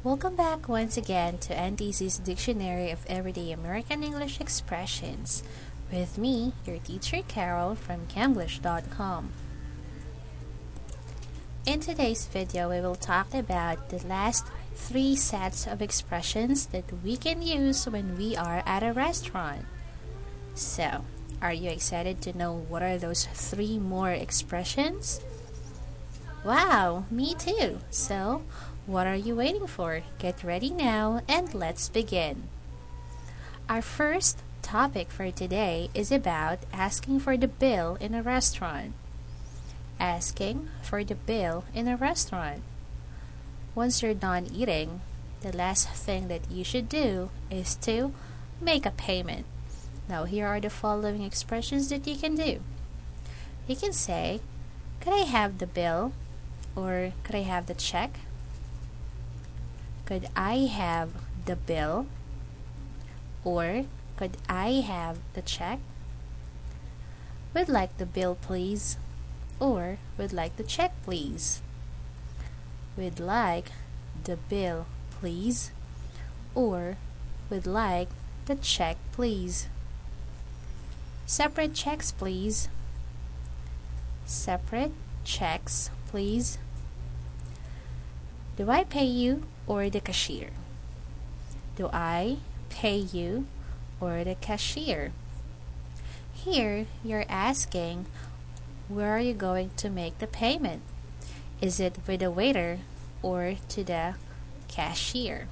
Welcome back once again to NTC's Dictionary of Everyday American English Expressions with me, your teacher Carol from Camglish.com. In today's video, we will talk about the last 3 sets of expressions that we can use when we are at a restaurant. So, are you excited to know what are those 3 more expressions? Wow, me too! So, what are you waiting for? Get ready now and let's begin. Our first topic for today is about asking for the bill in a restaurant. Asking for the bill in a restaurant. Once you're done eating, the last thing that you should do is to make a payment. Now here are the following expressions that you can do. You can say, "Could I have the bill?" or "Could I have the check?" Could I have the bill? Or could I have the check? Would like the bill please? Or would like the check please? Would like the bill please? Or would like the check please? Separate checks please. Separate checks please. Do I pay you or the cashier? Do I pay you or the cashier? Here, you're asking, where are you going to make the payment? Is it with the waiter or to the cashier?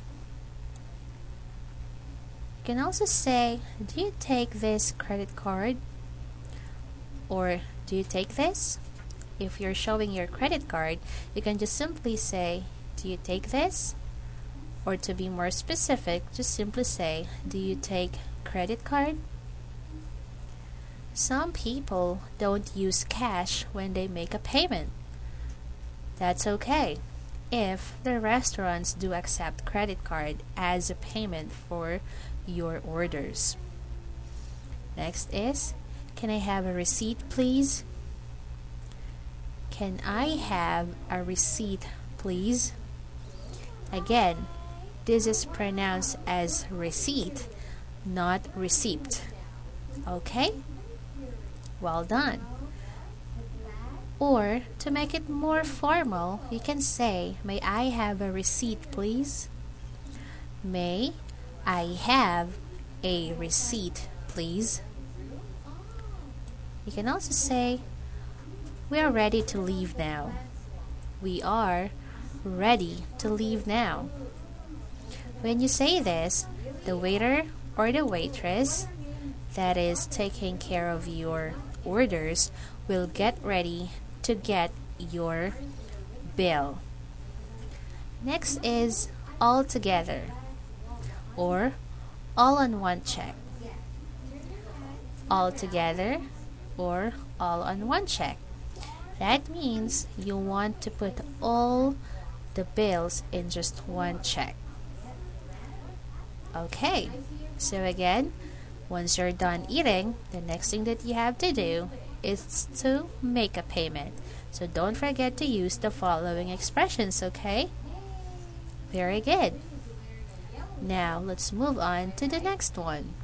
You can also say, do you take this credit card? Or do you take this? If you're showing your credit card, you can just simply say, do you take this? Or to be more specific, just simply say, do you take credit card? Some people don't use cash when they make a payment. That's okay if the restaurants do accept credit card as a payment for your orders. Next is, can I have a receipt please? Can I have a receipt please? Again, this is pronounced as receipt, not receipt. Okay? Well done. Or, to make it more formal, you can say, may I have a receipt please? May I have a receipt please? You can also say, we are ready to leave now. We are ready to leave now. When you say this, the waiter or the waitress that is taking care of your orders will get ready to get your bill. Next is all together or all on one check. All together or all on one check. That means you want to put all the bills in just one check. Okay, so again, once you're done eating, the next thing that you have to do is to make a payment. So don't forget to use the following expressions, okay? Very good. Now, let's move on to the next one.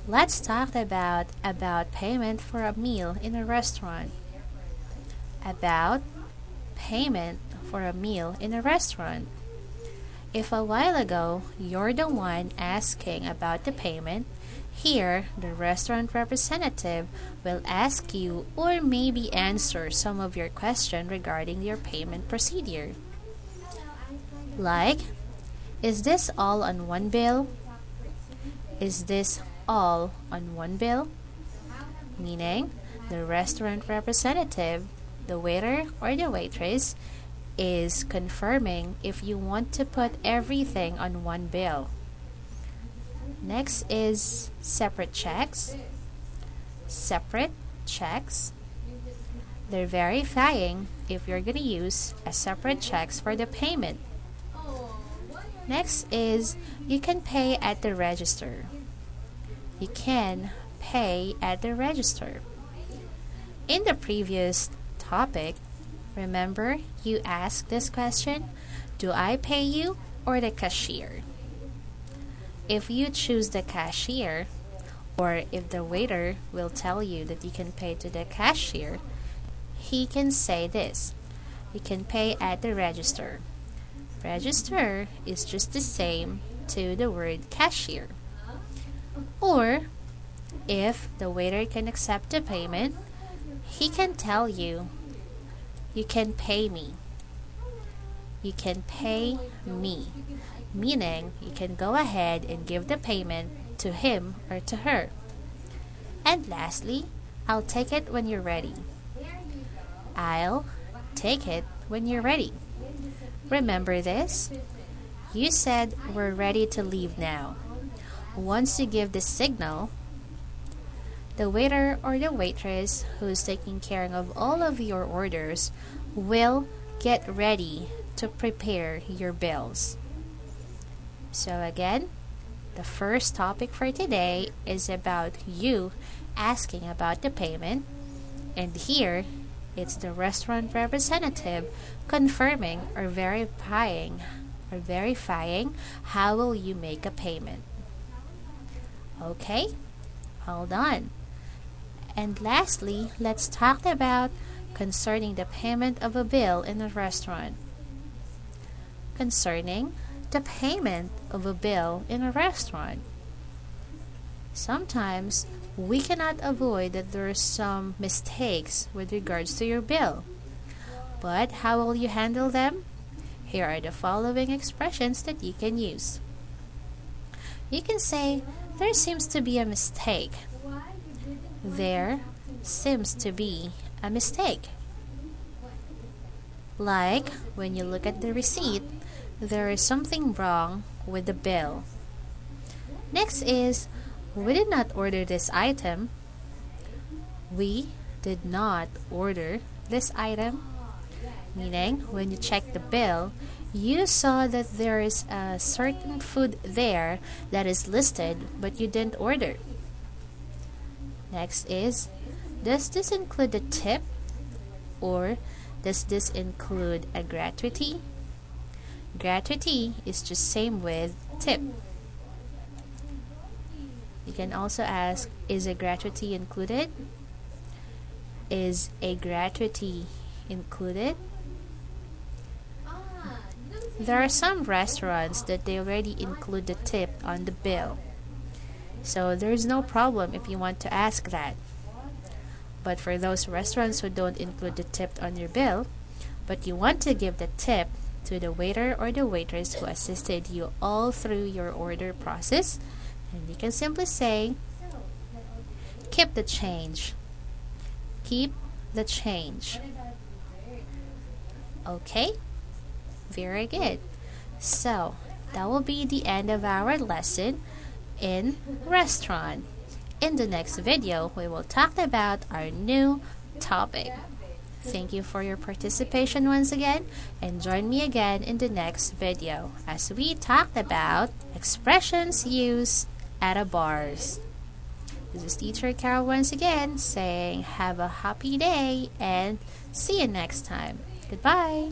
Let's talk about payment for a meal in a restaurant. About payment for a meal in a restaurant. If a while ago you're the one asking about the payment, here the restaurant representative will ask you or maybe answer some of your question regarding your payment procedure. Like, is this all on one bill? Is this all on one bill? Meaning, the restaurant representative, the waiter or the waitress, is confirming if you want to put everything on one bill. Next is separate checks. Separate checks. They're verifying if you're going to use a separate checks for the payment. Next is you can pay at the register. You can pay at the register. In the previous topic, remember you asked this question, do I pay you or the cashier? If you choose the cashier, or if the waiter will tell you that you can pay to the cashier, he can say this: you can pay at the register. Register is just the same to the word cashier. Or if the waiter can accept the payment, he can tell you, you can pay me. You can pay me, meaning you can go ahead and give the payment to him or to her. And lastly, I'll take it when you're ready. I'll take it when you're ready. Remember this? You said we're ready to leave now. Once you give the signal, the waiter or the waitress who's taking care of all of your orders will get ready to prepare your bills. So again, the first topic for today is about you asking about the payment, and here it's the restaurant representative confirming or verifying how will you make a payment. Okay, hold on. And lastly, let's talk about concerning the payment of a bill in a restaurant. Concerning the payment of a bill in a restaurant, sometimes we cannot avoid that there are some mistakes with regards to your bill. But how will you handle them? Here are the following expressions that you can use. You can say, there seems to be a mistake. There seems to be a mistake. Like when you look at the receipt, there is something wrong with the bill. Next is, we did not order this item. We did not order this item. Meaning, when you check the bill, you saw that there is a certain food there that is listed, but you didn't order. Next is, does this include a tip? Or does this include a gratuity? Gratuity is just same with tip. You can also ask, is a gratuity included? Is a gratuity included? There are some restaurants that they already include the tip on the bill. So there's no problem if you want to ask that. But for those restaurants who don't include the tip on your bill, but you want to give the tip to the waiter or the waitress who assisted you all through your order process, and you can simply say, keep the change. Keep the change. Okay? Very good. So, that will be the end of our lesson in restaurant. In the next video, we will talk about our new topic. Thank you for your participation once again, and join me again in the next video as we talked about expressions used at a bars. This is Teacher Carol once again saying have a happy day and see you next time. Goodbye.